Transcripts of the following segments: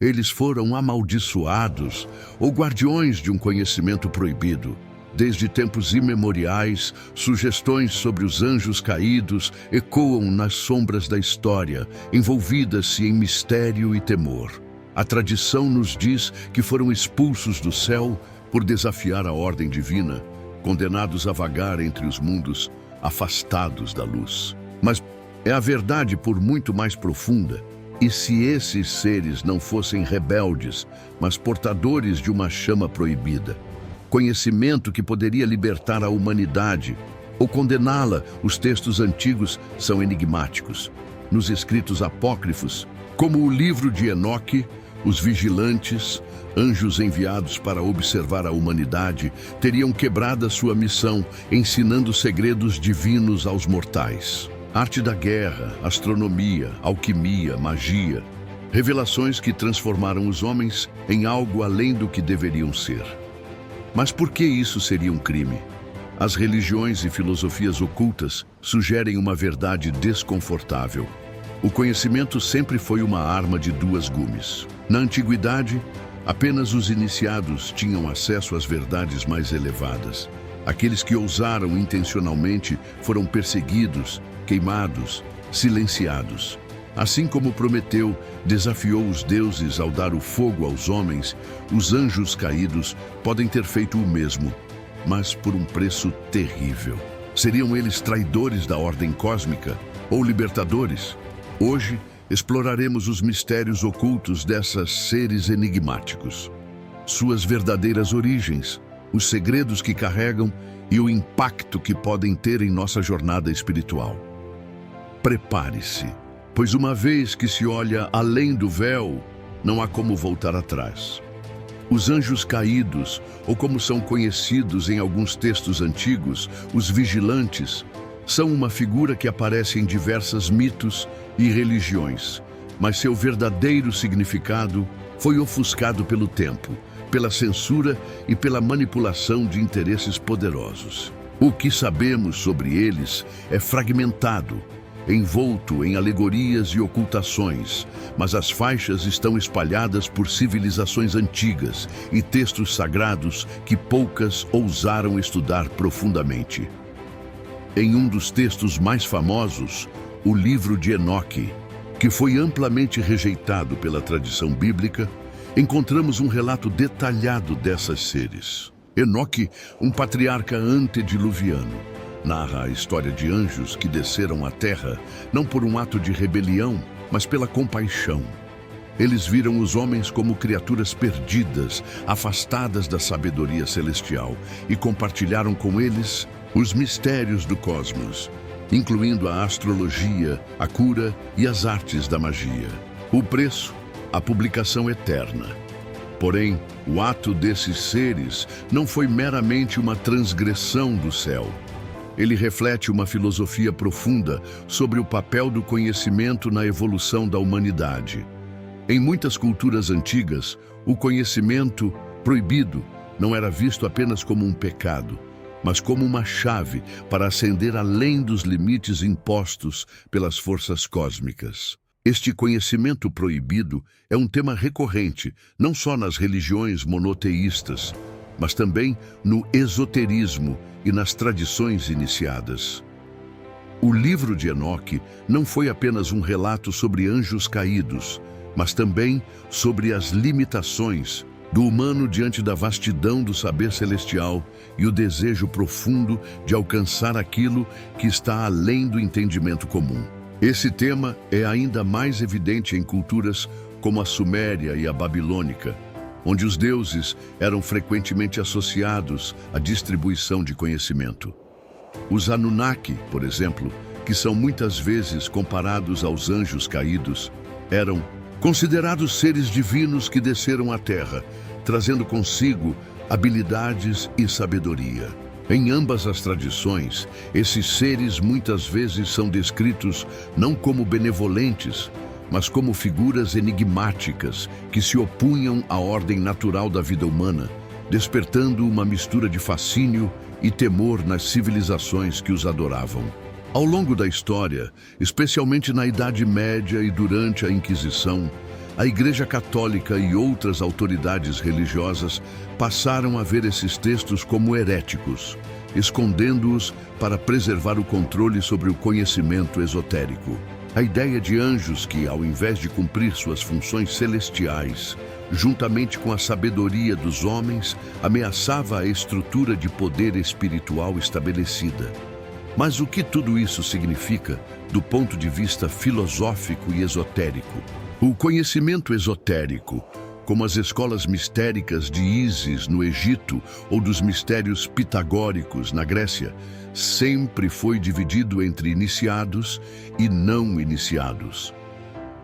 Eles foram amaldiçoados ou guardiões de um conhecimento proibido. Desde tempos imemoriais, sugestões sobre os anjos caídos ecoam nas sombras da história, envolvidas-se em mistério e temor. A tradição nos diz que foram expulsos do céu por desafiar a ordem divina, condenados a vagar entre os mundos, afastados da luz. Mas é a verdade por muito mais profunda. E se esses seres não fossem rebeldes, mas portadores de uma chama proibida? Conhecimento que poderia libertar a humanidade ou condená-la, os textos antigos são enigmáticos. Nos escritos apócrifos, como o livro de Enoque, os vigilantes, anjos enviados para observar a humanidade, teriam quebrado a sua missão, ensinando segredos divinos aos mortais. Arte da guerra, astronomia, alquimia, magia, revelações que transformaram os homens em algo além do que deveriam ser. Mas por que isso seria um crime? As religiões e filosofias ocultas sugerem uma verdade desconfortável. O conhecimento sempre foi uma arma de duas gumes. Na antiguidade, apenas os iniciados tinham acesso às verdades mais elevadas. Aqueles que ousaram intencionalmente foram perseguidos, queimados, silenciados. Assim como Prometeu desafiou os deuses ao dar o fogo aos homens, os anjos caídos podem ter feito o mesmo, mas por um preço terrível. Seriam eles traidores da ordem cósmica ou libertadores? Hoje, exploraremos os mistérios ocultos desses seres enigmáticos, suas verdadeiras origens, os segredos que carregam e o impacto que podem ter em nossa jornada espiritual. Prepare-se, pois uma vez que se olha além do véu, não há como voltar atrás. Os anjos caídos, ou como são conhecidos em alguns textos antigos, os vigilantes, são uma figura que aparece em diversos mitos e religiões, mas seu verdadeiro significado foi ofuscado pelo tempo, pela censura e pela manipulação de interesses poderosos. O que sabemos sobre eles é fragmentado, envolto em alegorias e ocultações, mas as faixas estão espalhadas por civilizações antigas e textos sagrados que poucas ousaram estudar profundamente. Em um dos textos mais famosos, o livro de Enoque, que foi amplamente rejeitado pela tradição bíblica, encontramos um relato detalhado desses seres. Enoque, um patriarca antediluviano, narra a história de anjos que desceram à terra, não por um ato de rebelião, mas pela compaixão. Eles viram os homens como criaturas perdidas, afastadas da sabedoria celestial, e compartilharam com eles os mistérios do cosmos, incluindo a astrologia, a cura e as artes da magia. O preço, a publicação eterna. Porém, o ato desses seres não foi meramente uma transgressão do céu. Ele reflete uma filosofia profunda sobre o papel do conhecimento na evolução da humanidade. Em muitas culturas antigas, o conhecimento proibido não era visto apenas como um pecado, mas como uma chave para ascender além dos limites impostos pelas forças cósmicas. Este conhecimento proibido é um tema recorrente, não só nas religiões monoteístas, mas também no esoterismo e nas tradições iniciadas. O livro de Enoque não foi apenas um relato sobre anjos caídos, mas também sobre as limitações do humano diante da vastidão do saber celestial e o desejo profundo de alcançar aquilo que está além do entendimento comum. Esse tema é ainda mais evidente em culturas como a Suméria e a Babilônica, onde os deuses eram frequentemente associados à distribuição de conhecimento. Os Anunnaki, por exemplo, que são muitas vezes comparados aos anjos caídos, eram considerados seres divinos que desceram à Terra, trazendo consigo habilidades e sabedoria. Em ambas as tradições, esses seres muitas vezes são descritos não como benevolentes, mas como figuras enigmáticas que se opunham à ordem natural da vida humana, despertando uma mistura de fascínio e temor nas civilizações que os adoravam. Ao longo da história, especialmente na Idade Média e durante a Inquisição, A Igreja Católica e outras autoridades religiosas passaram a ver esses textos como heréticos, escondendo-os para preservar o controle sobre o conhecimento esotérico. A ideia de anjos que, ao invés de cumprir suas funções celestiais, juntamente com a sabedoria dos homens, ameaçava a estrutura de poder espiritual estabelecida. Mas o que tudo isso significa do ponto de vista filosófico e esotérico? O conhecimento esotérico, como as escolas mistéricas de Ísis no Egito ou dos mistérios pitagóricos na Grécia, sempre foi dividido entre iniciados e não iniciados.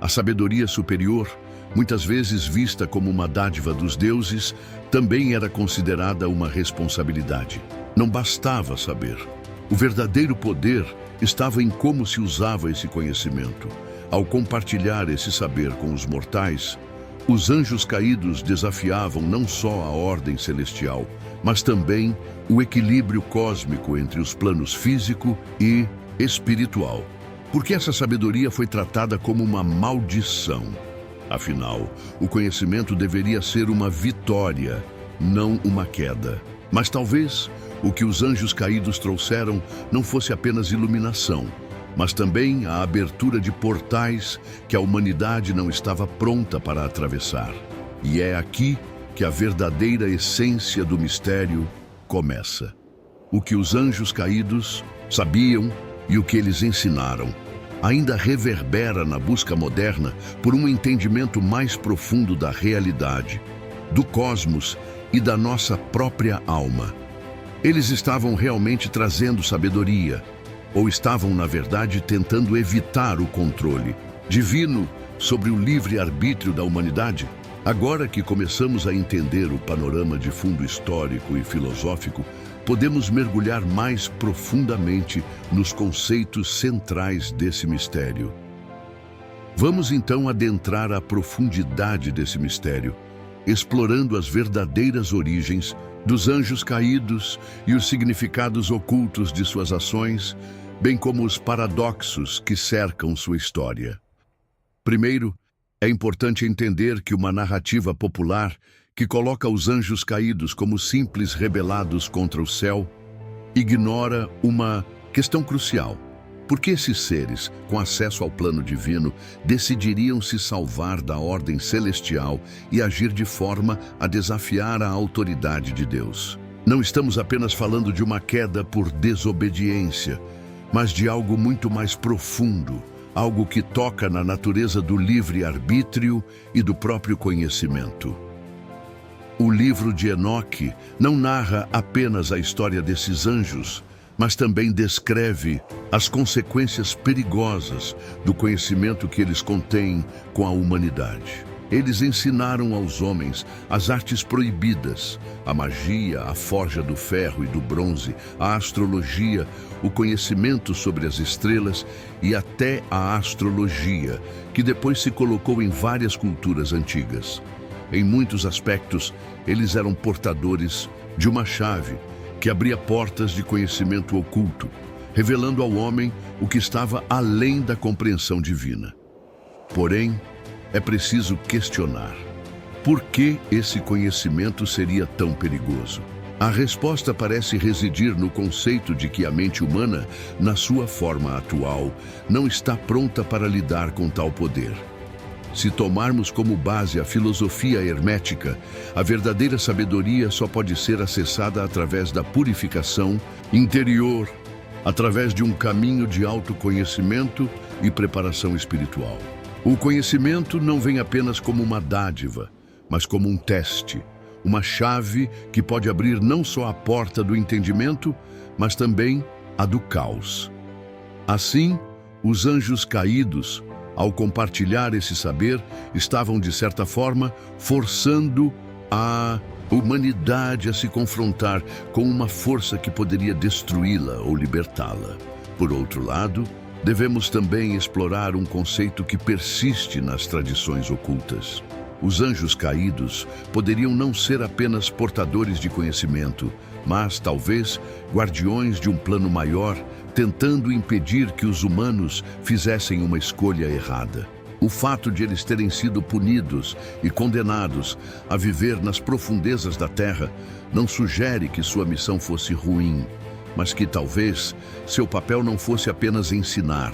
A sabedoria superior, muitas vezes vista como uma dádiva dos deuses, também era considerada uma responsabilidade. Não bastava saber. O verdadeiro poder estava em como se usava esse conhecimento. Ao compartilhar esse saber com os mortais, os anjos caídos desafiavam não só a ordem celestial, mas também o equilíbrio cósmico entre os planos físico e espiritual. Porque essa sabedoria foi tratada como uma maldição. Afinal, o conhecimento deveria ser uma vitória, não uma queda. Mas talvez o que os anjos caídos trouxeram não fosse apenas iluminação, mas também a abertura de portais que a humanidade não estava pronta para atravessar. E é aqui que a verdadeira essência do mistério começa. O que os anjos caídos sabiam e o que eles ensinaram ainda reverbera na busca moderna por um entendimento mais profundo da realidade, do cosmos e da nossa própria alma. Eles estavam realmente trazendo sabedoria, ou estavam, na verdade, tentando evitar o controle divino sobre o livre-arbítrio da humanidade? Agora que começamos a entender o panorama de fundo histórico e filosófico, podemos mergulhar mais profundamente nos conceitos centrais desse mistério. Vamos então adentrar a profundidade desse mistério, explorando as verdadeiras origens dos anjos caídos e os significados ocultos de suas ações, bem como os paradoxos que cercam sua história. Primeiro, é importante entender que uma narrativa popular que coloca os anjos caídos como simples rebelados contra o céu ignora uma questão crucial. Por que esses seres, com acesso ao plano divino, decidiriam se salvar da ordem celestial e agir de forma a desafiar a autoridade de Deus? Não estamos apenas falando de uma queda por desobediência, mas de algo muito mais profundo, algo que toca na natureza do livre-arbítrio e do próprio conhecimento. O livro de Enoque não narra apenas a história desses anjos, mas também descreve as consequências perigosas do conhecimento que eles contêm com a humanidade. Eles ensinaram aos homens as artes proibidas, a magia, a forja do ferro e do bronze, a astrologia, o conhecimento sobre as estrelas e até a astrologia, que depois se colocou em várias culturas antigas. Em muitos aspectos, eles eram portadores de uma chave que abria portas de conhecimento oculto, revelando ao homem o que estava além da compreensão divina. Porém, é preciso questionar: por que esse conhecimento seria tão perigoso? A resposta parece residir no conceito de que a mente humana, na sua forma atual, não está pronta para lidar com tal poder. Se tomarmos como base a filosofia hermética, a verdadeira sabedoria só pode ser acessada através da purificação interior, através de um caminho de autoconhecimento e preparação espiritual. O conhecimento não vem apenas como uma dádiva, mas como um teste, uma chave que pode abrir não só a porta do entendimento, mas também a do caos. Assim, os anjos caídos, ao compartilhar esse saber, estavam, de certa forma, forçando a humanidade a se confrontar com uma força que poderia destruí-la ou libertá-la. Por outro lado, devemos também explorar um conceito que persiste nas tradições ocultas. Os anjos caídos poderiam não ser apenas portadores de conhecimento, mas talvez guardiões de um plano maior, tentando impedir que os humanos fizessem uma escolha errada. O fato de eles terem sido punidos e condenados a viver nas profundezas da terra não sugere que sua missão fosse ruim, mas que talvez seu papel não fosse apenas ensinar,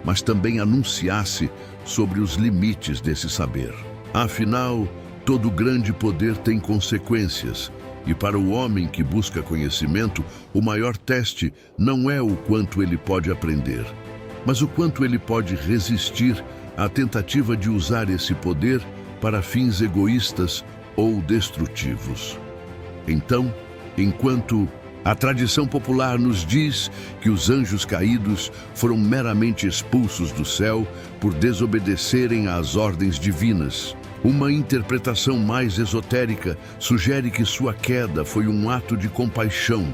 mas também anunciasse sobre os limites desse saber. Afinal, todo grande poder tem consequências, e para o homem que busca conhecimento, o maior teste não é o quanto ele pode aprender, mas o quanto ele pode resistir à tentativa de usar esse poder para fins egoístas ou destrutivos. Então, enquanto a tradição popular nos diz que os anjos caídos foram meramente expulsos do céu por desobedecerem às ordens divinas, uma interpretação mais esotérica sugere que sua queda foi um ato de compaixão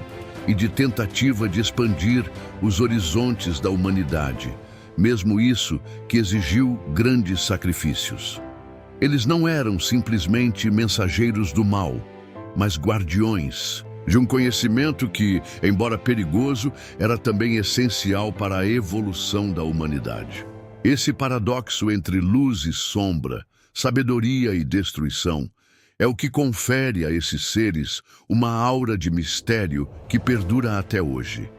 e de tentativa de expandir os horizontes da humanidade, mesmo isso que exigiu grandes sacrifícios. Eles não eram simplesmente mensageiros do mal, mas guardiões de um conhecimento que, embora perigoso, era também essencial para a evolução da humanidade. Esse paradoxo entre luz e sombra, sabedoria e destruição, é o que confere a esses seres uma aura de mistério que perdura até hoje.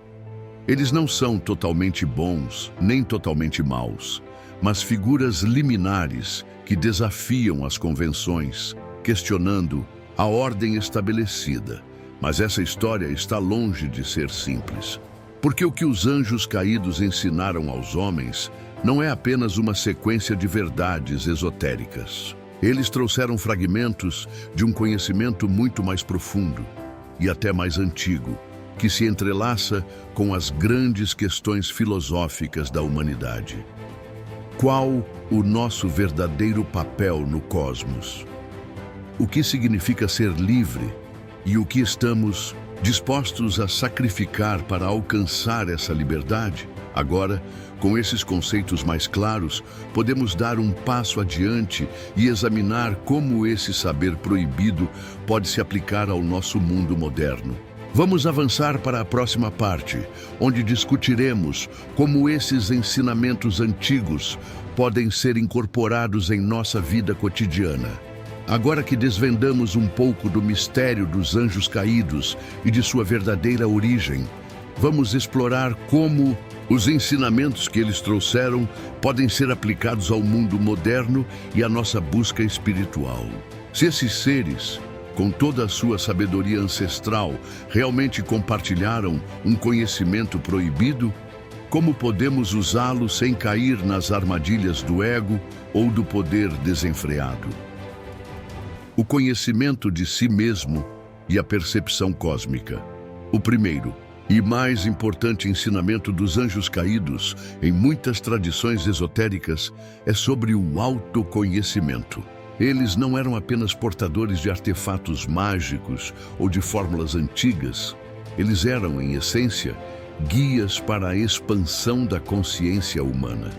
Eles não são totalmente bons, nem totalmente maus, mas figuras liminares que desafiam as convenções, questionando a ordem estabelecida. Mas essa história está longe de ser simples. Porque o que os anjos caídos ensinaram aos homens não é apenas uma sequência de verdades esotéricas. Eles trouxeram fragmentos de um conhecimento muito mais profundo e até mais antigo, que se entrelaça com as grandes questões filosóficas da humanidade. Qual o nosso verdadeiro papel no cosmos? O que significa ser livre e o que estamos dispostos a sacrificar para alcançar essa liberdade? Agora, com esses conceitos mais claros, podemos dar um passo adiante e examinar como esse saber proibido pode se aplicar ao nosso mundo moderno. Vamos avançar para a próxima parte, onde discutiremos como esses ensinamentos antigos podem ser incorporados em nossa vida cotidiana. Agora que desvendamos um pouco do mistério dos anjos caídos e de sua verdadeira origem, vamos explorar como os ensinamentos que eles trouxeram podem ser aplicados ao mundo moderno e à nossa busca espiritual. Se esses seres, com toda a sua sabedoria ancestral, realmente compartilharam um conhecimento proibido, como podemos usá-lo sem cair nas armadilhas do ego ou do poder desenfreado? O conhecimento de si mesmo e a percepção cósmica. O primeiro e mais importante ensinamento dos anjos caídos em muitas tradições esotéricas é sobre o autoconhecimento. Eles não eram apenas portadores de artefatos mágicos ou de fórmulas antigas. Eles eram, em essência, guias para a expansão da consciência humana.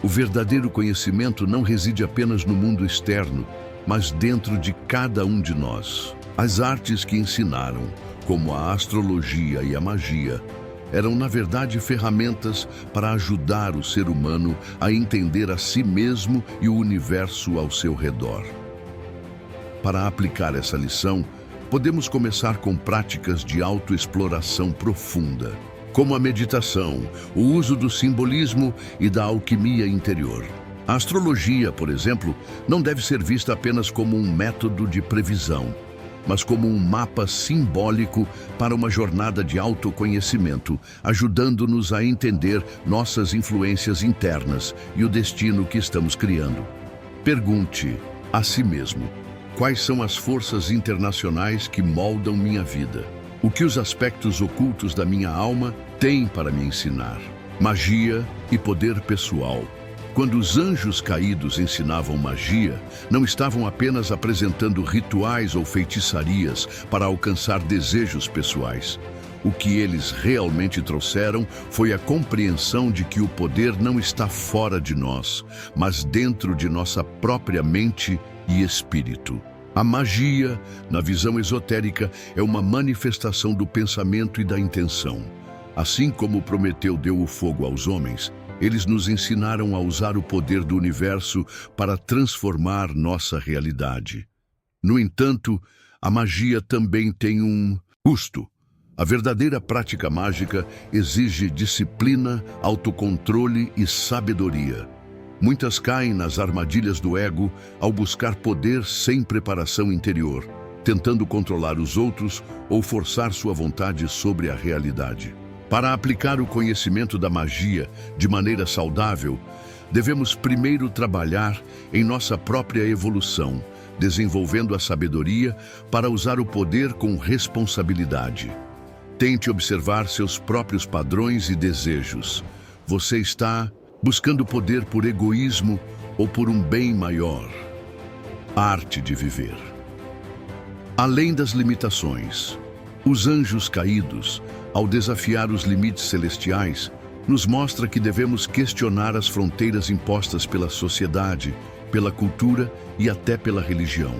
O verdadeiro conhecimento não reside apenas no mundo externo, mas dentro de cada um de nós. As artes que ensinaram, como a astrologia e a magia, eram, na verdade, ferramentas para ajudar o ser humano a entender a si mesmo e o universo ao seu redor. Para aplicar essa lição, podemos começar com práticas de autoexploração profunda, como a meditação, o uso do simbolismo e da alquimia interior. A astrologia, por exemplo, não deve ser vista apenas como um método de previsão, mas como um mapa simbólico para uma jornada de autoconhecimento, ajudando-nos a entender nossas influências internas e o destino que estamos criando. Pergunte a si mesmo: quais são as forças internacionais que moldam minha vida? O que os aspectos ocultos da minha alma têm para me ensinar? Magia e poder pessoal. Quando os anjos caídos ensinavam magia, não estavam apenas apresentando rituais ou feitiçarias para alcançar desejos pessoais. O que eles realmente trouxeram foi a compreensão de que o poder não está fora de nós, mas dentro de nossa própria mente e espírito. A magia, na visão esotérica, é uma manifestação do pensamento e da intenção. Assim como Prometeu deu o fogo aos homens, Eles nos ensinaram a usar o poder do universo para transformar nossa realidade. No entanto, a magia também tem um custo. A verdadeira prática mágica exige disciplina, autocontrole e sabedoria. Muitas caem nas armadilhas do ego ao buscar poder sem preparação interior, tentando controlar os outros ou forçar sua vontade sobre a realidade. Para aplicar o conhecimento da magia de maneira saudável, devemos primeiro trabalhar em nossa própria evolução, desenvolvendo a sabedoria para usar o poder com responsabilidade. Tente observar seus próprios padrões e desejos. Você está buscando poder por egoísmo ou por um bem maior? Arte de viver. Além das limitações, os anjos caídos, ao desafiar os limites celestiais, nos mostra que devemos questionar as fronteiras impostas pela sociedade, pela cultura e até pela religião.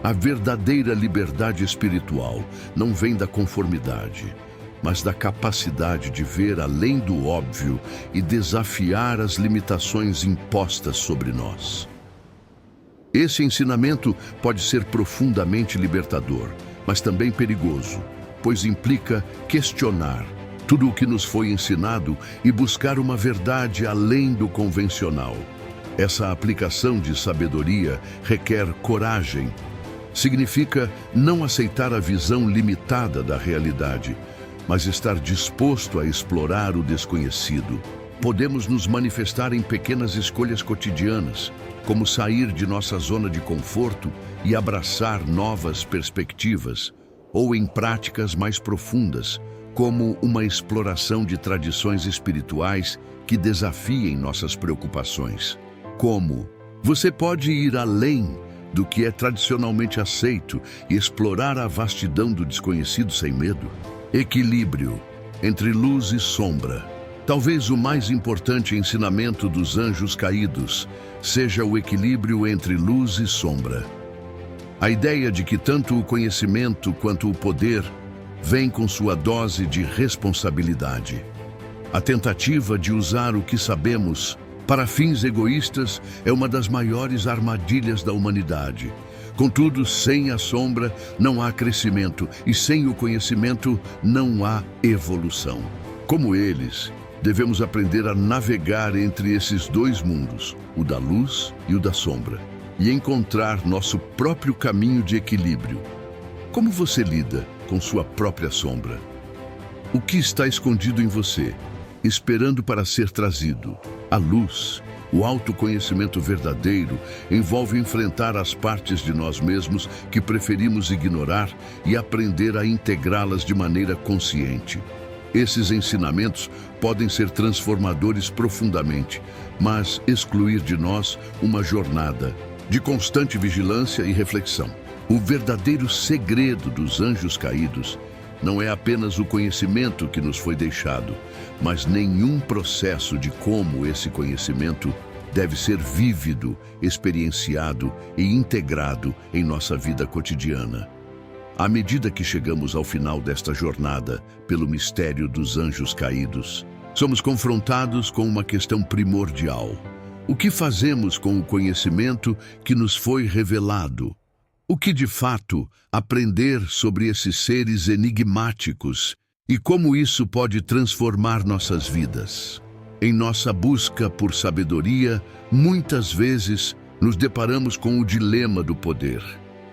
A verdadeira liberdade espiritual não vem da conformidade, mas da capacidade de ver além do óbvio e desafiar as limitações impostas sobre nós. Esse ensinamento pode ser profundamente libertador, mas também perigoso, pois implica questionar tudo o que nos foi ensinado e buscar uma verdade além do convencional. Essa aplicação de sabedoria requer coragem. Significa não aceitar a visão limitada da realidade, mas estar disposto a explorar o desconhecido. Podemos nos manifestar em pequenas escolhas cotidianas, como sair de nossa zona de conforto e abraçar novas perspectivas, ou em práticas mais profundas, como uma exploração de tradições espirituais que desafiem nossas preocupações. Como você pode ir além do que é tradicionalmente aceito e explorar a vastidão do desconhecido sem medo? Equilíbrio entre luz e sombra. Talvez o mais importante ensinamento dos anjos caídos seja o equilíbrio entre luz e sombra. A ideia de que tanto o conhecimento quanto o poder vem com sua dose de responsabilidade. A tentativa de usar o que sabemos para fins egoístas é uma das maiores armadilhas da humanidade. Contudo, sem a sombra não há crescimento e sem o conhecimento não há evolução. Como eles, devemos aprender a navegar entre esses dois mundos, o da luz e o da sombra, e encontrar nosso próprio caminho de equilíbrio. Como você lida com sua própria sombra? O que está escondido em você, esperando para ser trazido? A luz, o autoconhecimento verdadeiro, envolve enfrentar as partes de nós mesmos que preferimos ignorar e aprender a integrá-las de maneira consciente. Esses ensinamentos podem ser transformadores profundamente, mas excluir de nós uma jornada de constante vigilância e reflexão. O verdadeiro segredo dos anjos caídos não é apenas o conhecimento que nos foi deixado, mas nenhum processo de como esse conhecimento deve ser vívido, experienciado e integrado em nossa vida cotidiana. À medida que chegamos ao final desta jornada pelo mistério dos anjos caídos, somos confrontados com uma questão primordial. O que fazemos com o conhecimento que nos foi revelado? O que de fato aprender sobre esses seres enigmáticos e como isso pode transformar nossas vidas? Em nossa busca por sabedoria, muitas vezes nos deparamos com o dilema do poder.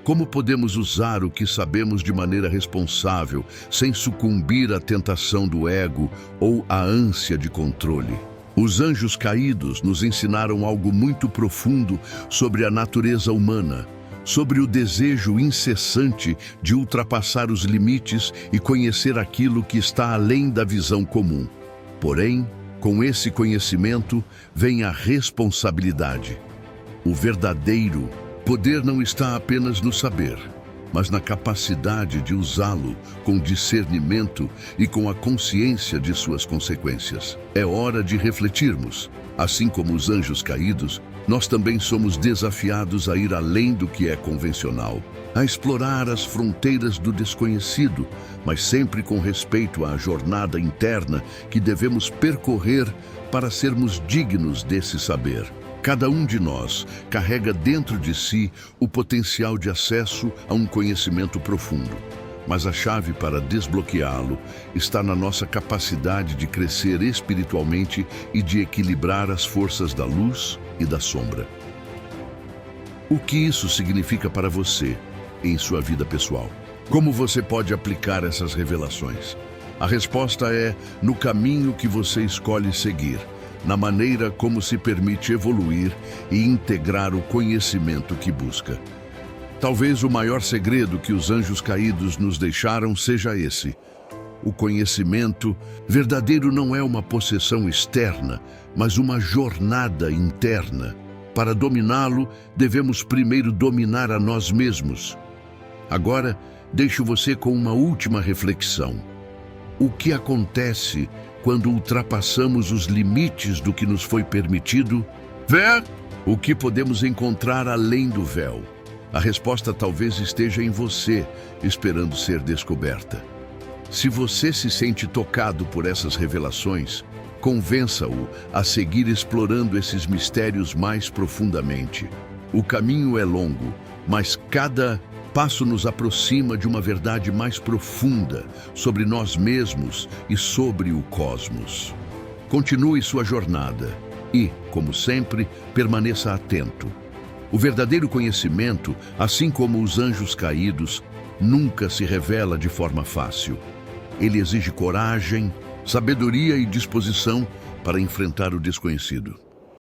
Como podemos usar o que sabemos de maneira responsável, sem sucumbir à tentação do ego ou à ânsia de controle? Os anjos caídos nos ensinaram algo muito profundo sobre a natureza humana, sobre o desejo incessante de ultrapassar os limites e conhecer aquilo que está além da visão comum. Porém, com esse conhecimento vem a responsabilidade. O verdadeiro poder não está apenas no saber, mas na capacidade de usá-lo com discernimento e com a consciência de suas consequências. É hora de refletirmos. Assim como os anjos caídos, nós também somos desafiados a ir além do que é convencional, a explorar as fronteiras do desconhecido, mas sempre com respeito à jornada interna que devemos percorrer para sermos dignos desse saber. Cada um de nós carrega dentro de si o potencial de acesso a um conhecimento profundo, mas a chave para desbloqueá-lo está na nossa capacidade de crescer espiritualmente e de equilibrar as forças da luz e da sombra. O que isso significa para você em sua vida pessoal? Como você pode aplicar essas revelações? A resposta é no caminho que você escolhe seguir, na maneira como se permite evoluir e integrar o conhecimento que busca. Talvez o maior segredo que os anjos caídos nos deixaram seja esse. O conhecimento verdadeiro não é uma possessão externa, mas uma jornada interna. Para dominá-lo, devemos primeiro dominar a nós mesmos. Agora, deixo você com uma última reflexão. O que acontece quando ultrapassamos os limites do que nos foi permitido? Ver o que podemos encontrar além do véu. A resposta talvez esteja em você, esperando ser descoberta. Se você se sente tocado por essas revelações, convença-o a seguir explorando esses mistérios mais profundamente. O caminho é longo, mas cada passo nos aproxima de uma verdade mais profunda sobre nós mesmos e sobre o cosmos. Continue sua jornada e, como sempre, permaneça atento. O verdadeiro conhecimento, assim como os anjos caídos, nunca se revela de forma fácil. Ele exige coragem, sabedoria e disposição para enfrentar o desconhecido.